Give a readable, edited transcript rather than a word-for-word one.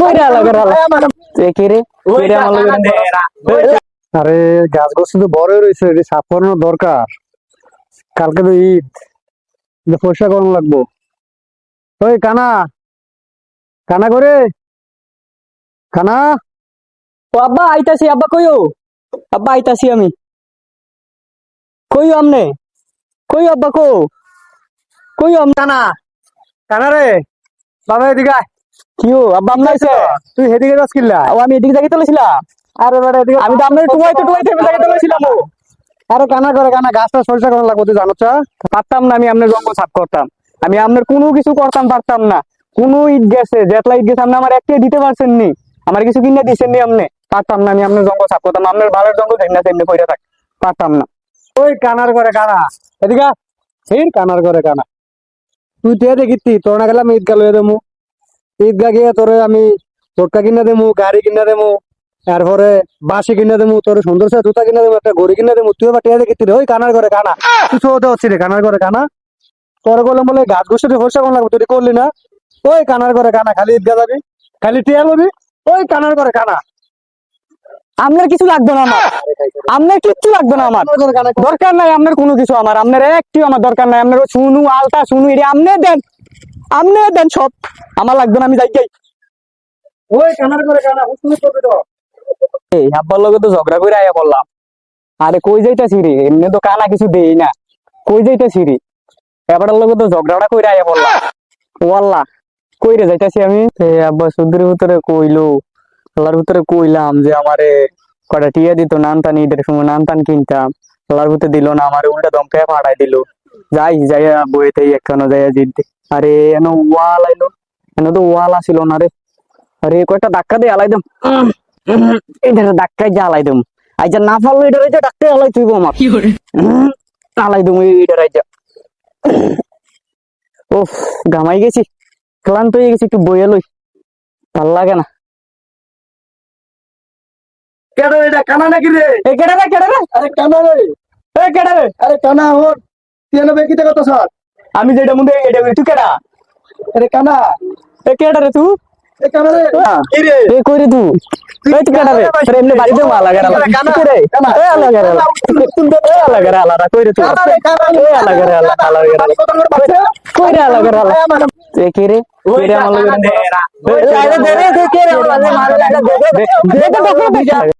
কইরা লাগা কে রে আমার লগে আরে গাছ গোছ তো বড় রয়েছে, এটি সাফ করানো দরকার। কালকে তো ঈদ, পরিষ্কার করানো লাগবো। ওই কানা, কানা করে কানা। ও আব্বা আইতাছি, আব্বা কইও, আব্বা আইতাছি আমি। কইও আমনে, কইও আব্বা কইও আমনে। কানা, কানা রে বাবা এদিকে আয়। কিও আব্বা আমনে আইছে? তুই হেদিকে যাস কিল্লা? ও আমি এদিকে জায়গায় তুলেছিলাম। আরে বেটা এদিকে, আমি তো আপনার টুয়াইতে জায়গায় তুলেছিলাম। ও আরে কানা করে কানা, গাছটা পরিষ্কার করানো লাগবো, তুই জানো চা? পারতাম না, আমি আপনার জঙ্গল সাফ করতাম, আমি আপনার কোনো কিছু করতাম পারতাম না। কোনো ঈদ গেছে, যেতলা ঈদ গেছে আপনি আমার একটা দিতে পারছেন নি, আমার কিছু কিনে দিচ্ছেন নি আপনি। পারতাম না আমি আপনার জঙ্গল সাফ করতাম, আপনার ভালোর জঙ্গল না সেমনি পড়ে থাক, পারতাম না। ওই কানার করে কানা, এদিকে আয়। এই কানার করে কানা, তুই তে দেখিতি তোর না গেলাম ঈদগা লয়ে দেবো। ঈদগা গিয়ে তোরে আমি তোরটা কিনে দেবো, গাড়ি কিনে দেবো, তারপরে বাসি কিনে দেবো, তোর সুন্দর সে জুতা কিনে দেবো, একটা ঘড়ি কিনে দেবো। তুই এবার টিয়া দেখিতি রে? ওই কানার করে কানা, তুই চোতে হচ্ছি রে কানার করে কানা। তোর বললাম বলে গাছ গোষ্ঠী ফসা কোন লাগবে, তুই করলি না? ওই কানার করে কানা, খালি ঈদগা যাবি, খালি টিয়া লবি। ওই কানার করে কানা, আপনার কিছু লাগবে না আমার, আপনার কিচ্ছু লাগবে না আমার, দরকার নাই আপনার কোনো কিছু, আমার আপনার একটিও আমার দরকার নাই। আপনার শুনু আলতা শুনু এটা আপনি দেন সব, আমার লাগবে না, আমি যাই যাই। ওই কানার করে কানা, হুসুস করবি তো। এই আব্বার লগে তো ঝগড়া করে আয়া বললাম। আরে কই যাইতাছি রে, এমনি তো কানা কিছু দেই না, কই যাইতাছি রে? এবারের লগে তো ঝগড়াটা কইরা আয়া বললাম। ও আল্লাহ, কইরে যাইতাছি আমি? আব্বা সুদের ভিতরে কইলো, আল্লাহর ভিতরে কইলাম যে আমারে কটা টিয়া দিত নানতান, ঈদের সময় নানতান কিনতাম, আল্লাহর ভিতরে দিল না, আমারে উল্টা দমকে ফাটাই দিল। যাইয়া বইতে একখানো যাইয়া জিদ্দি। আরে এন ওয়াল আইলো, এন তো ওয়াল আসিল না রে। আরে কয়টা ধাক্কা দিয়ে আলাই দেম, এটা ধাক্কায় যে আলাই দেম। আইজা না পারলো এটা রাইজা ডাক্তার আলাই তুইব আমার, আলাই দেবো এটা রাইজা। ওফ, ঘামাই গেছি, ক্লান্ত হয়ে গেছি, একটু বইয়া লই, ভাল লাগে না। কেডা এটা কানা নাকি রে? এ কেডা রে, কেডা রে? আরে কানা রে, এ কেডা রে? আরে কানা হর, তুই এনে বেকিতে কত সর? আমি যেটা মুন্ডে এটা তুই কেডা? আরে কানা, এ কেডা রে তুই? এ কানা রে, কি রে? এ কই রে তুই? এই তুই কেডা রে? তোর এমনি বাড়িতে মালা গেরা কি রে? এ আলা গেরা, এ আলা গেরা আলা কই রে তুই? এ আলা গেরা আলা গেরা কই রে আলা গেরা? এ কি রে? কই রে আমার লগে দেরা? এ আরে দে রে, কে রে আমার মালা দে দে দে দে।